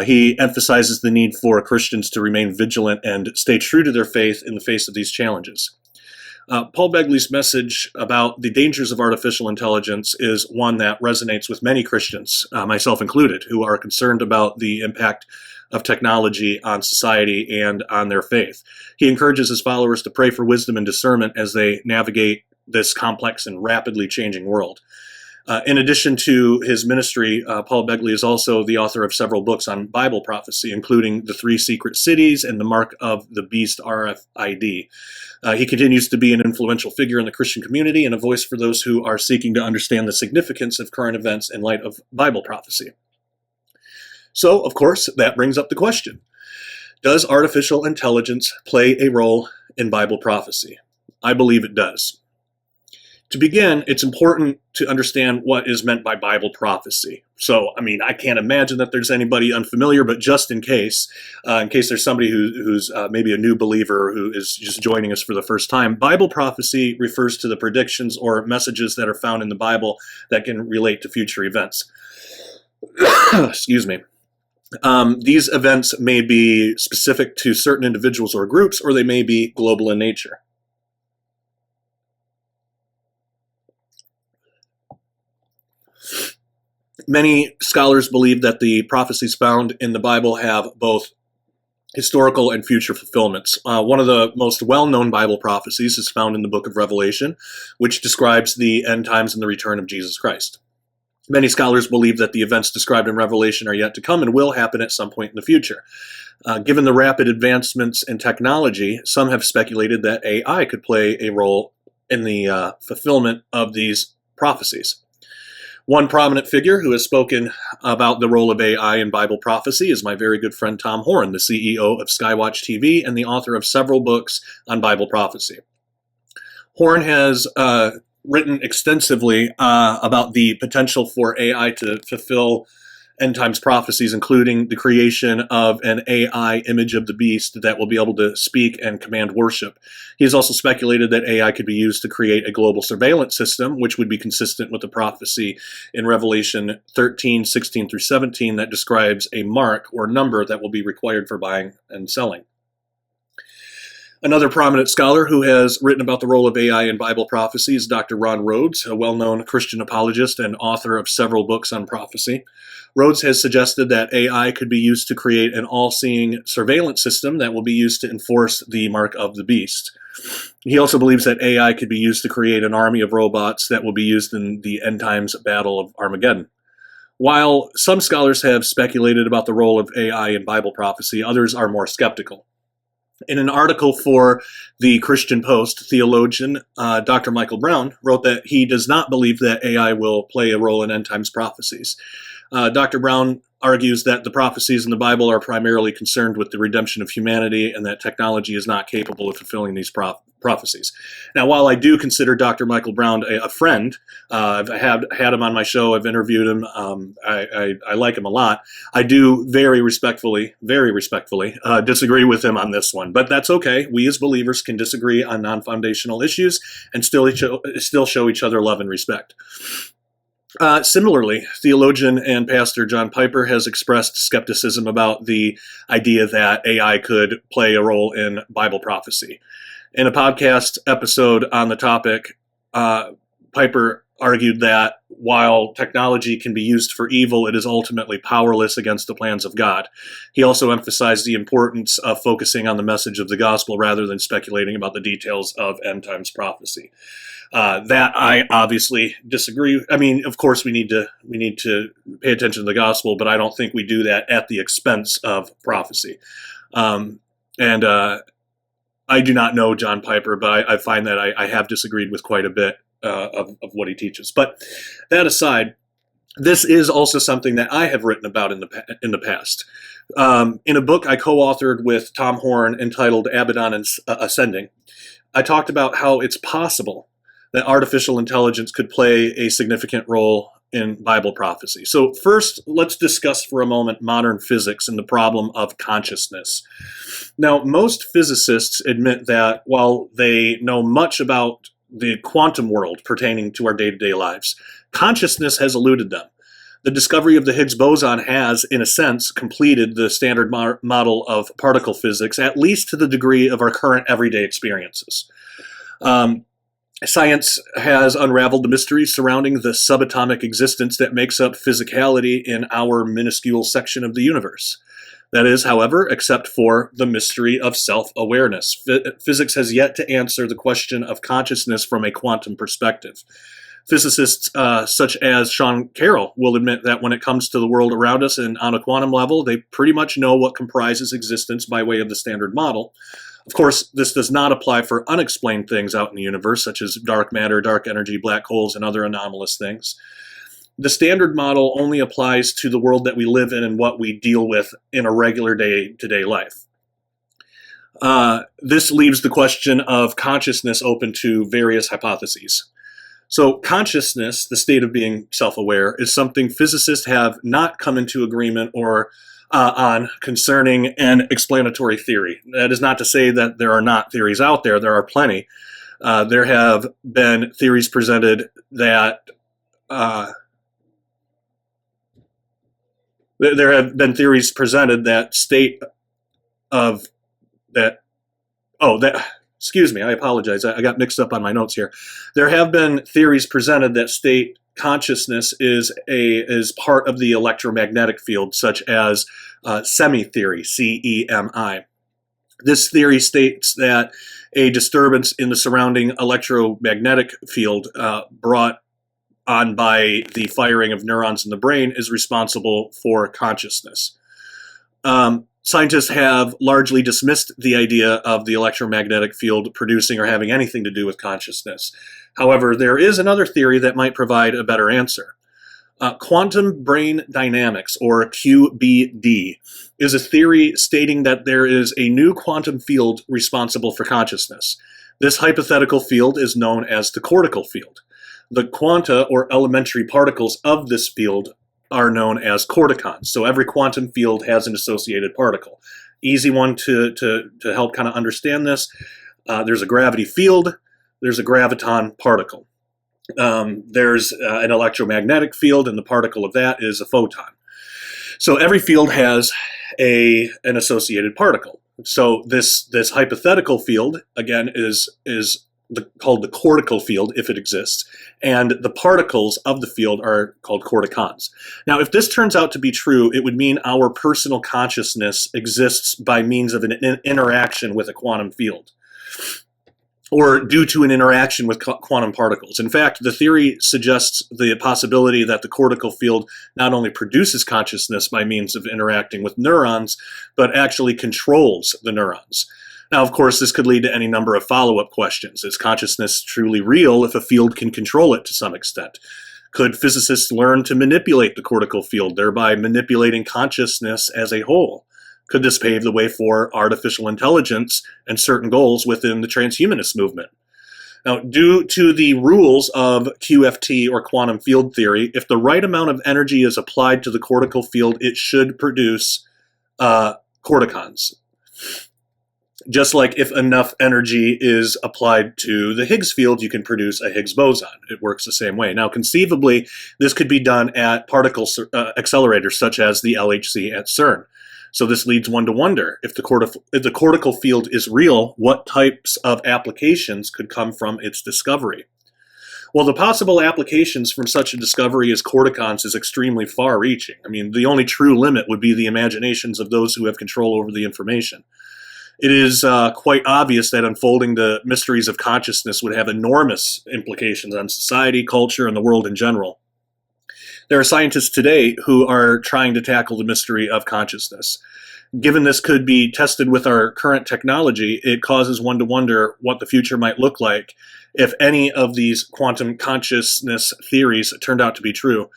He emphasizes the need for Christians to remain vigilant and stay true to their faith in the face of these challenges. Paul Begley's message about the dangers of artificial intelligence is one that resonates with many Christians, myself included, who are concerned about the impact of technology on society and on their faith. He encourages his followers to pray for wisdom and discernment as they navigate this complex and rapidly changing world. In addition to his ministry, Paul Begley is also the author of several books on Bible prophecy, including The Three Secret Cities and The Mark of the Beast RFID. He continues to be an influential figure in the Christian community and a voice for those who are seeking to understand the significance of current events in light of Bible prophecy. So, of course, that brings up the question: does artificial intelligence play a role in Bible prophecy? I believe it does. To begin, it's important to understand what is meant by Bible prophecy. So, I can't imagine that there's anybody unfamiliar, but just in case there's somebody who's maybe a new believer who is just joining us for the first time, Bible prophecy refers to the predictions or messages that are found in the Bible that can relate to future events. Excuse me. These events may be specific to certain individuals or groups, or they may be global in nature. Many scholars believe that the prophecies found in the Bible have both historical and future fulfillments. One of the most well-known Bible prophecies is found in the book of Revelation, which describes the end times and the return of Jesus Christ. Many scholars believe that the events described in Revelation are yet to come and will happen at some point in the future. Given the rapid advancements in technology, some have speculated that AI could play a role in the fulfillment of these prophecies. One prominent figure who has spoken about the role of AI in Bible prophecy is my very good friend Tom Horn, the CEO of Skywatch TV and the author of several books on Bible prophecy. Horn has written extensively about the potential for AI to fulfill end times prophecies, including the creation of an AI image of the beast that will be able to speak and command worship. He has also speculated that AI could be used to create a global surveillance system, which would be consistent with the prophecy in Revelation 13, 16 through 17 that describes a mark or number that will be required for buying and selling. Another prominent scholar who has written about the role of AI in Bible prophecy is Dr. Ron Rhodes, a well-known Christian apologist and author of several books on prophecy. Rhodes has suggested that AI could be used to create an all-seeing surveillance system that will be used to enforce the mark of the beast. He also believes that AI could be used to create an army of robots that will be used in the end times battle of Armageddon. While some scholars have speculated about the role of AI in Bible prophecy, others are more skeptical. In an article for the Christian Post, theologian Dr. Michael Brown wrote that he does not believe that AI will play a role in end times prophecies. Dr. Brown argues that the prophecies in the Bible are primarily concerned with the redemption of humanity and that technology is not capable of fulfilling these prophecies. Now, while I do consider Dr. Michael Brown a friend, I've had him on my show, I've interviewed him, I like him a lot, I do very respectfully disagree with him on this one. But that's okay. We as believers can disagree on non-foundational issues and still show each other love and respect. Similarly, theologian and pastor John Piper has expressed skepticism about the idea that AI could play a role in Bible prophecy. In a podcast episode on the topic, Piper argued that while technology can be used for evil, it is ultimately powerless against the plans of God. He also emphasized the importance of focusing on the message of the gospel rather than speculating about the details of end times prophecy. That I obviously disagree. I mean, of course, we need to pay attention to the gospel, but I don't think we do that at the expense of prophecy. And I do not know John Piper, but I find that I have disagreed with quite a bit of what he teaches. But that aside, this is also something that I have written about in the past. In a book I co-authored with Tom Horn entitled Abaddon Ascending, I talked about how it's possible that artificial intelligence could play a significant role in Bible prophecy. So first, let's discuss for a moment modern physics and the problem of consciousness. Now, most physicists admit that while they know much about the quantum world pertaining to our day-to-day lives, consciousness has eluded them. The discovery of the Higgs boson has, in a sense, completed the standard model of particle physics, at least to the degree of our current everyday experiences. Science has unraveled the mysteries surrounding the subatomic existence that makes up physicality in our minuscule section of the universe. That is, however, except for the mystery of self-awareness. Physics has yet to answer the question of consciousness from a quantum perspective. Physicists such as Sean Carroll will admit that when it comes to the world around us and on a quantum level, they pretty much know what comprises existence by way of the standard model. Of course, this does not apply for unexplained things out in the universe, such as dark matter, dark energy, black holes, and other anomalous things. The standard model only applies to the world that we live in and what we deal with in a regular day-to-day life. This leaves the question of consciousness open to various hypotheses. So consciousness, the state of being self-aware, is something physicists have not come into agreement on concerning an explanatory theory. That is not to say that there are not theories out there. There are plenty. There have been theories presented that state of that. Oh, that. Excuse me. I apologize. I got mixed up on my notes here. There have been theories presented that state consciousness is part of the electromagnetic field, such as SEMI theory, CEMI. This theory states that a disturbance in the surrounding electromagnetic field brought on by the firing of neurons in the brain is responsible for consciousness. Scientists have largely dismissed the idea of the electromagnetic field producing or having anything to do with consciousness. However, there is another theory that might provide a better answer. Quantum brain dynamics, or QBD, is a theory stating that there is a new quantum field responsible for consciousness. This hypothetical field is known as the cortical field. The quanta, or elementary particles of this field, are known as corticons. So every quantum field has an associated particle. Easy one to help kind of understand this. There's a gravity field. There's a graviton particle. There's an electromagnetic field, and the particle of that is a photon. So every field has an associated particle. So this hypothetical field, again, is called the cortical field, if it exists, and the particles of the field are called corticons. Now, if this turns out to be true, it would mean our personal consciousness exists by means of an interaction with a quantum field, or due to an interaction with quantum particles. In fact, the theory suggests the possibility that the cortical field not only produces consciousness by means of interacting with neurons, but actually controls the neurons. Now, of course, this could lead to any number of follow-up questions. Is consciousness truly real if a field can control it to some extent? Could physicists learn to manipulate the cortical field, thereby manipulating consciousness as a whole? Could this pave the way for artificial intelligence and certain goals within the transhumanist movement? Now, due to the rules of QFT, or quantum field theory, if the right amount of energy is applied to the cortical field, it should produce corticons. Just like if enough energy is applied to the Higgs field, you can produce a Higgs boson. It works the same way. Now, conceivably, this could be done at particle accelerators such as the LHC at CERN. So this leads one to wonder, if the cortical field is real, what types of applications could come from its discovery? Well, the possible applications from such a discovery as corticons is extremely far-reaching. I mean, the only true limit would be the imaginations of those who have control over the information. It is quite obvious that unfolding the mysteries of consciousness would have enormous implications on society, culture, and the world in general. There are scientists today who are trying to tackle the mystery of consciousness. Given this could be tested with our current technology, it causes one to wonder what the future might look like if any of these quantum consciousness theories turned out to be true.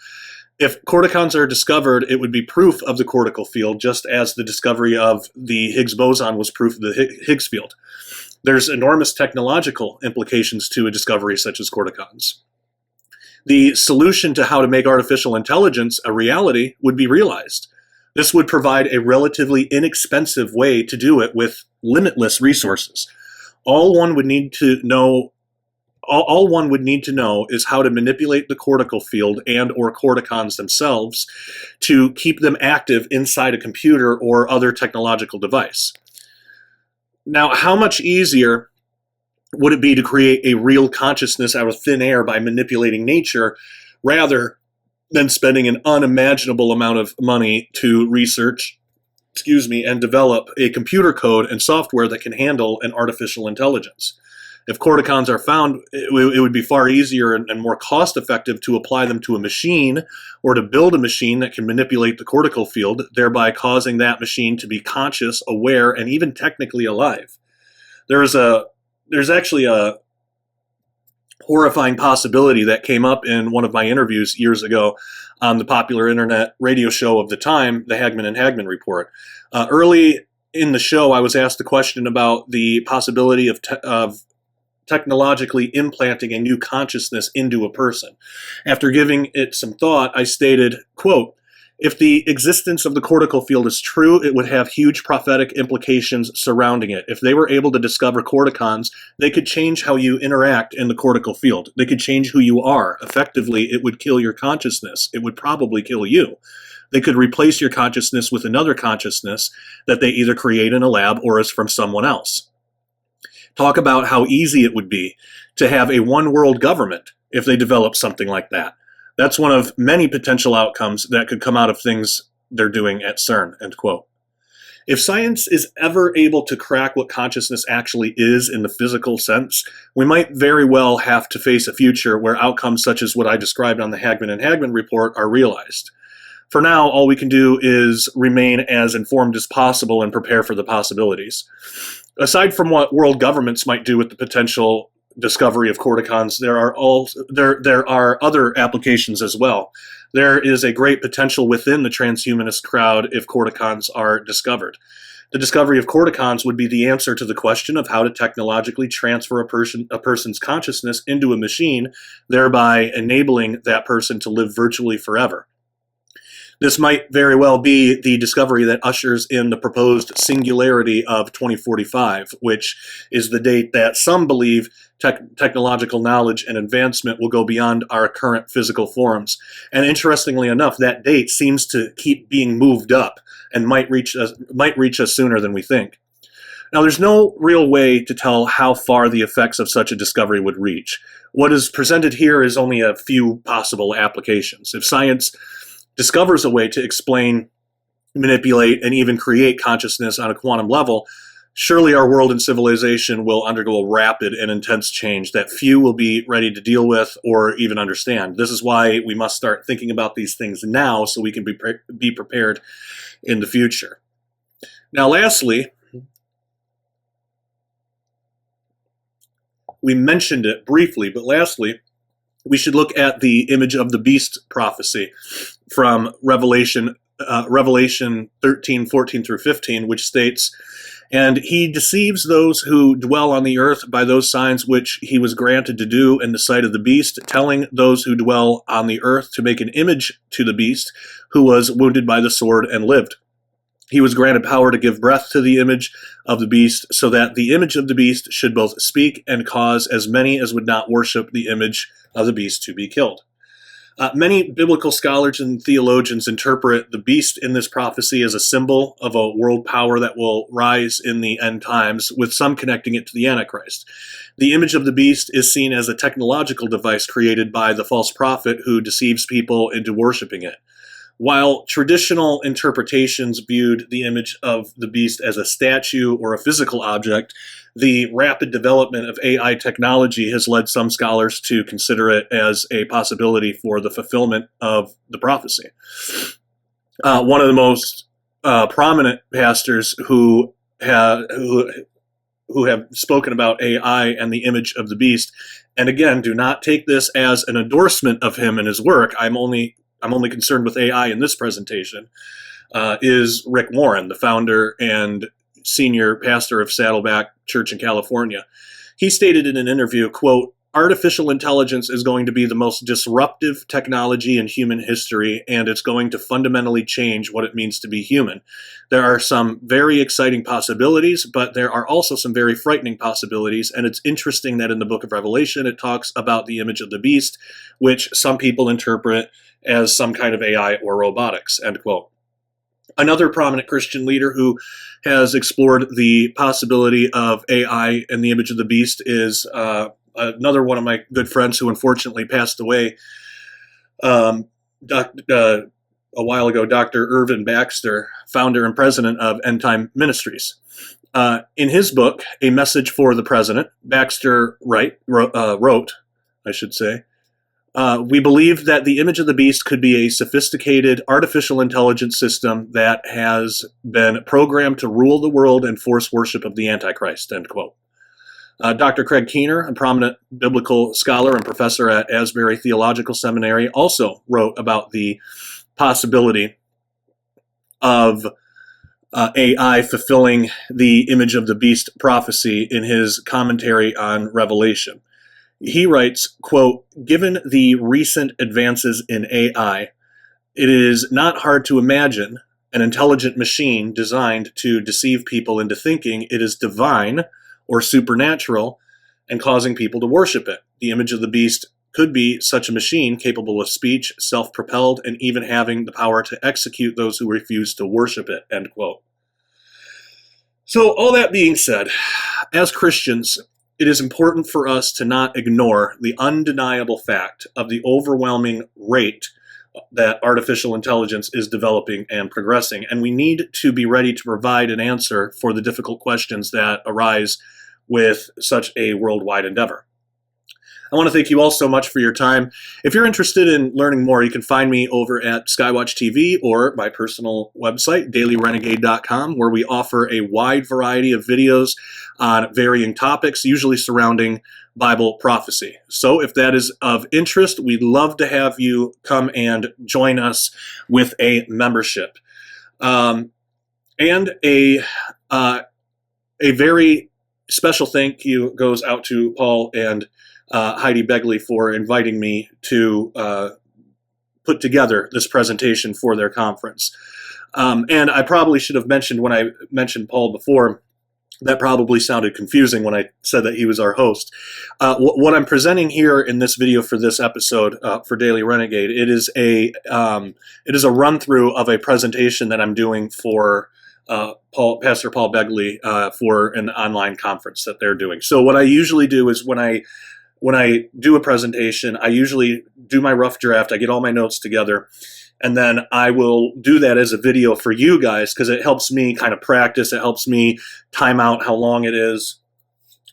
If corticons are discovered, it would be proof of the cortical field, just as the discovery of the Higgs boson was proof of the Higgs field. There's enormous technological implications to a discovery such as corticons. The solution to how to make artificial intelligence a reality would be realized. This would provide a relatively inexpensive way to do it with limitless resources. All one would need to know is how to manipulate the cortical field and or corticons themselves to keep them active inside a computer or other technological device. Now, how much easier would it be to create a real consciousness out of thin air by manipulating nature rather than spending an unimaginable amount of money to research, and develop a computer code and software that can handle an artificial intelligence? If corticons are found, it would be far easier and more cost-effective to apply them to a machine or to build a machine that can manipulate the cortical field, thereby causing that machine to be conscious, aware, and even technically alive. There's actually a horrifying possibility that came up in one of my interviews years ago on the popular internet radio show of the time, the Hagman and Hagman Report. Early in the show, I was asked a question about the possibility of technologically implanting a new consciousness into a person. After giving it some thought, I stated, quote, "If the existence of the cortical field is true, it would have huge prophetic implications surrounding it. If they were able to discover corticons, they could change how you interact in the cortical field. They could change who you are. Effectively, it would kill your consciousness. It would probably kill you. They could replace your consciousness with another consciousness that they either create in a lab or is from someone else. Talk about how easy it would be to have a one-world government if they develop something like that. That's one of many potential outcomes that could come out of things they're doing at CERN," end quote. If science is ever able to crack what consciousness actually is in the physical sense, we might very well have to face a future where outcomes such as what I described on the Hagman and Hagman report are realized. For now, all we can do is remain as informed as possible and prepare for the possibilities. Aside from what world governments might do with the potential discovery of corticons, there are other applications as well. There is a great potential within the transhumanist crowd if corticons are discovered. The discovery of corticons would be the answer to the question of how to technologically transfer a person's consciousness into a machine, thereby enabling that person to live virtually forever. This might very well be the discovery that ushers in the proposed singularity of 2045, which is the date that some believe technological knowledge and advancement will go beyond our current physical forms. And interestingly enough, that date seems to keep being moved up and might reach us sooner than we think. Now, there's no real way to tell how far the effects of such a discovery would reach. What is presented here is only a few possible applications. If science discovers a way to explain, manipulate, and even create consciousness on a quantum level, surely our world and civilization will undergo a rapid and intense change that few will be ready to deal with or even understand. This is why we must start thinking about these things now so we can be prepared in the future. Now, lastly, we mentioned it briefly, but lastly, we should look at the image of the beast prophecy from Revelation 13, 14 through 15, which states, "And he deceives those who dwell on the earth by those signs which he was granted to do in the sight of the beast, telling those who dwell on the earth to make an image to the beast, who was wounded by the sword and lived. He was granted power to give breath to the image of the beast, so that the image of the beast should both speak and cause as many as would not worship the image of the beast to be killed." Many biblical scholars and theologians interpret the beast in this prophecy as a symbol of a world power that will rise in the end times, with some connecting it to the Antichrist. The image of the beast is seen as a technological device created by the false prophet who deceives people into worshiping it. While traditional interpretations viewed the image of the beast as a statue or a physical object, the rapid development of AI technology has led some scholars to consider it as a possibility for the fulfillment of the prophecy. One of the most prominent pastors who have spoken about AI and the image of the beast, and again, do not take this as an endorsement of him and his work. I'm only concerned with AI in this presentation, is Rick Warren, the founder and senior pastor of Saddleback Church in California. He stated in an interview, quote, "Artificial intelligence is going to be the most disruptive technology in human history, and it's going to fundamentally change what it means to be human. There are some very exciting possibilities, but there are also some very frightening possibilities, and it's interesting that in the book of Revelation it talks about the image of the beast, which some people interpret as some kind of AI or robotics," end quote. Another prominent Christian leader who has explored the possibility of AI and the image of the beast is another one of my good friends who unfortunately passed away a while ago, Dr. Irvin Baxter, founder and president of End Time Ministries. In his book, A Message for the President, Baxter wrote, "We believe that the image of the beast could be a sophisticated artificial intelligence system that has been programmed to rule the world and force worship of the Antichrist," end quote. Dr. Craig Keener, a prominent biblical scholar and professor at Asbury Theological Seminary, also wrote about the possibility of AI fulfilling the image of the beast prophecy in his commentary on Revelation. He writes, quote, "Given the recent advances in AI, it is not hard to imagine an intelligent machine designed to deceive people into thinking it is divine or supernatural and causing people to worship it. The image of the beast could be such a machine capable of speech, self-propelled, and even having the power to execute those who refuse to worship it," end quote. So all that being said, as Christians, it is important for us to not ignore the undeniable fact of the overwhelming rate that artificial intelligence is developing and progressing, and we need to be ready to provide an answer for the difficult questions that arise with such a worldwide endeavor. I want to thank you all so much for your time. If you're interested in learning more, you can find me over at Skywatch TV or my personal website, dailyrenegade.com, where we offer a wide variety of videos on varying topics, usually surrounding Bible prophecy. So if that is of interest, we'd love to have you come and join us with a membership. And a very special thank you goes out to Paul and Heidi Begley for inviting me to put together this presentation for their conference. And I probably should have mentioned when I mentioned Paul before, that probably sounded confusing when I said that he was our host. What I'm presenting here in this video for this episode for Daily Renegade, it is a run through of a presentation that I'm doing for Pastor Paul Begley for an online conference that they're doing. So what I usually do is when I do a presentation, I usually do my rough draft, I get all my notes together, and then I will do that as a video for you guys because it helps me kind of practice, it helps me time out how long it is,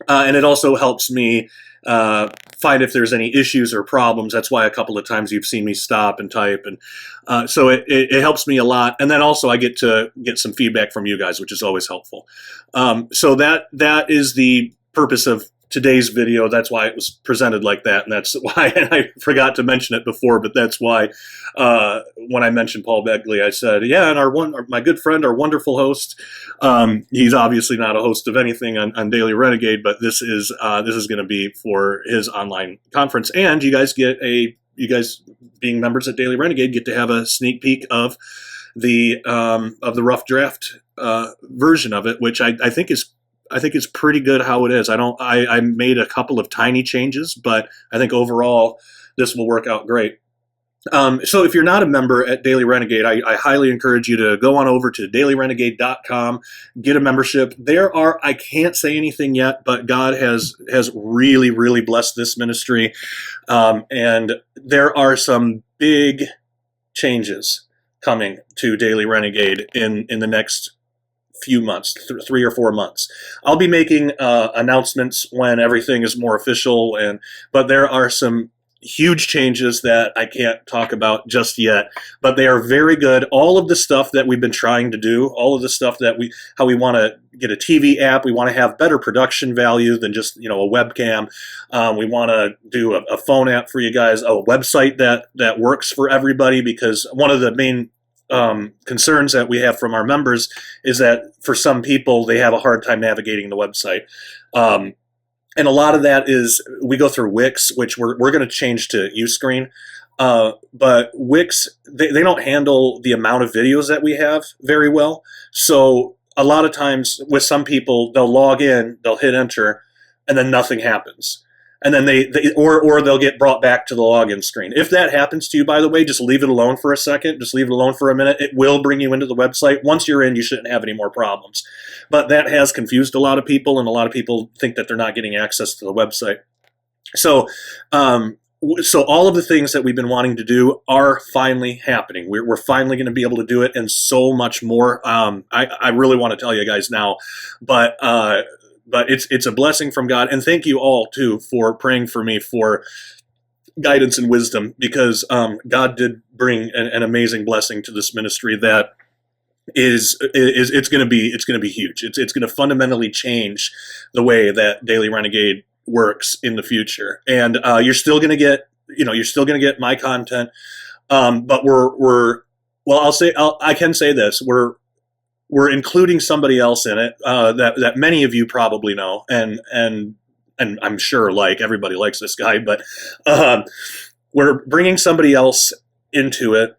and it also helps me find if there's any issues or problems. That's why a couple of times you've seen me stop and type, and so it helps me a lot. And then also I get to get some feedback from you guys, which is always helpful. So that is the purpose of today's video. That's why it was presented like that, and that's why, and I forgot to mention it before, but that's why when I mentioned Paul Begley, I said, yeah, and my good friend, our wonderful host, he's obviously not a host of anything on Daily Renegade, but this is going to be for his online conference, and you guys being members at Daily Renegade get to have a sneak peek of the rough draft version of it, which I think is pretty good how it is. I made a couple of tiny changes, but I think overall this will work out great. So if you're not a member at Daily Renegade, I highly encourage you to go on over to dailyrenegade.com, get a membership. I can't say anything yet, but God has really, really blessed this ministry. And there are some big changes coming to Daily Renegade in the next few months, 3 or 4 months. I'll be making announcements when everything is more official, but there are some huge changes that I can't talk about just yet, but they are very good. All of the stuff that we've been trying to do, all of the stuff that how we want to get a TV app, we want to have better production value than just, a webcam. We want to do a phone app for you guys, a website that works for everybody, because one of the main concerns that we have from our members is that for some people, they have a hard time navigating the website. And a lot of that is we go through Wix, which we're going to change to Uscreen. But Wix, they don't handle the amount of videos that we have very well. So a lot of times with some people, they'll log in, they'll hit enter, and then nothing happens. And then or they'll get brought back to the login screen. If that happens to you, by the way, just leave it alone for a second. Just leave it alone for a minute. It will bring you into the website. Once you're in, you shouldn't have any more problems. But that has confused a lot of people, and a lot of people think that they're not getting access to the website. So all of the things that we've been wanting to do are finally happening. We're finally going to be able to do it, and so much more. I really want to tell you guys now, but it's a blessing from God. And thank you all, too, for praying for me for guidance and wisdom, because God did bring an amazing blessing to this ministry that it's going to be huge. It's going to fundamentally change the way that Daily Renegade works in the future. And you're still going to get my content. But I can say this, we're including somebody else in it that many of you probably know, and I'm sure everybody likes this guy, but we're bringing somebody else into it.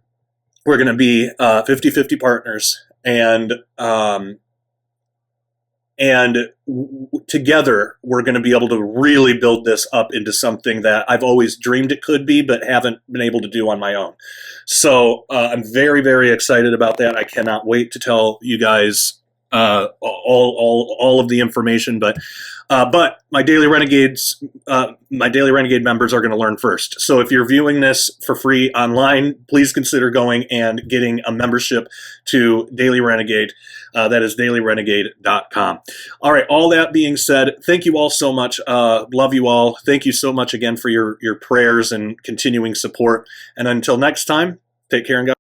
We're going to be 50-50 partners, and together we're going to be able to really build this up into something that I've always dreamed it could be, but haven't been able to do on my own. So I'm very, very excited about that. I cannot wait to tell you guys all of the information. But my Daily Renegade members are going to learn first. So if you're viewing this for free online, please consider going and getting a membership to Daily Renegade. That is dailyrenegade.com. All right. All that being said, thank you all so much. Love you all. Thank you so much again for your prayers and continuing support. And until next time, take care and God.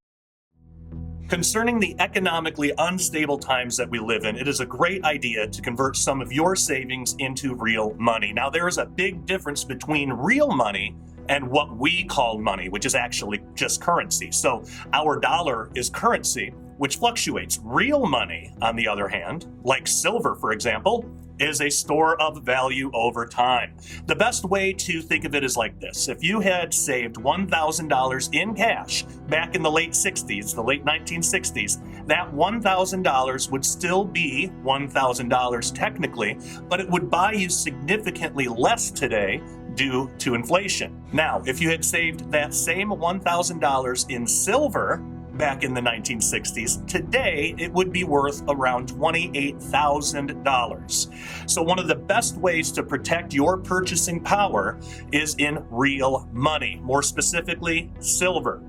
Concerning the economically unstable times that we live in, it is a great idea to convert some of your savings into real money. Now, there is a big difference between real money and what we call money, which is actually just currency. So our dollar is currency, which fluctuates. Real money, on the other hand, like silver, for example, is a store of value over time. The best way to think of it is like this. If you had saved $1,000 in cash back in the late 60s, the late 1960s, that $1,000 would still be $1,000 technically, but it would buy you significantly less today due to inflation. Now, if you had saved that same $1,000 in silver back in the 1960s, today it would be worth around $28,000. So one of the best ways to protect your purchasing power is in real money, more specifically, silver.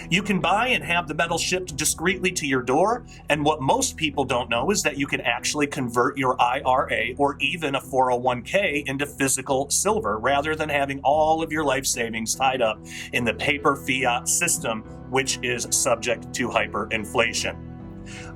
You can buy and have the metal shipped discreetly to your door, and what most people don't know is that you can actually convert your IRA or even a 401k into physical silver rather than having all of your life savings tied up in the paper fiat system, which is subject to hyperinflation.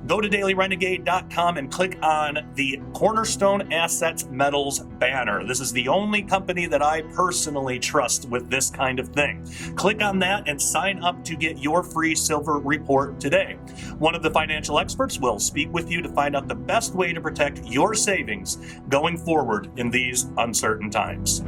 Go to dailyrenegade.com and click on the Cornerstone Assets Metals banner. This is the only company that I personally trust with this kind of thing. Click on that and sign up to get your free silver report today. One of the financial experts will speak with you to find out the best way to protect your savings going forward in these uncertain times.